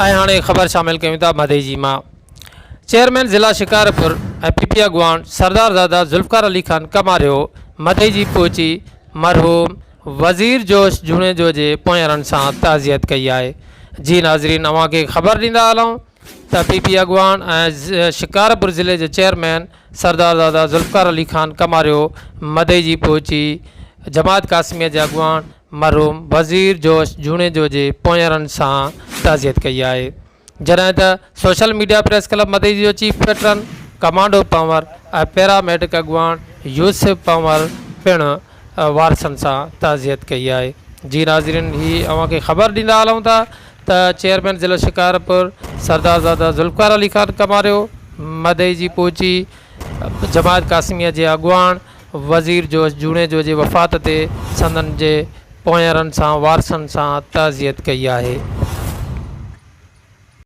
हाणे ख़बर शामिल कयूं था मदई जी मां। चेयरमैन ज़िला शिकारपुर ऐं पीपी अॻवान सरदार दादा ज़ुल्फ़कार अली ख़ान कमारियो मदई जी पहुची मरहूम वज़ीर जोश जूणेजो जे पोयारनि सां ताज़ियत कई आहे। जी नाज़रीन, अव्हांखे ख़बर ॾींदा हलूं त पीपी अॻवान ऐं शिकारपुर ज़िले जे चेयरमैन सरदार दादा ज़ुल्फ़कार अली ख़ान कमारियो मदई जी पहुची जमात कासमीअ जे अॻवान मरहूम वज़ीर जोश जूणेजो जे पोयारनि सां ताज़ियत कई आहे। जॾहिं त सोशल मीडिया प्रेस क्लब मदई जो चीफ पैटर्न कमांडो पंवर ऐं पैरामेडिक अॻवान यूसुफ पंवर पिणु वारसनि सां ताज़ियत कई आहे। जी नाज़रीन, ही अव्हांखे ख़बर ॾींदा हलूं था त चेयरमैन ज़िला शिकारपुर सरदार दादा ज़ुल्फ़कार अली ख़ान कमारियो मदई जी पहुची जमात कासमीअ जे अॻवान वज़ीर जोश जूणेजो जे वफ़ात ते संदन जे पोयारनि सां वारसनि सां ताज़ियत कई आहे।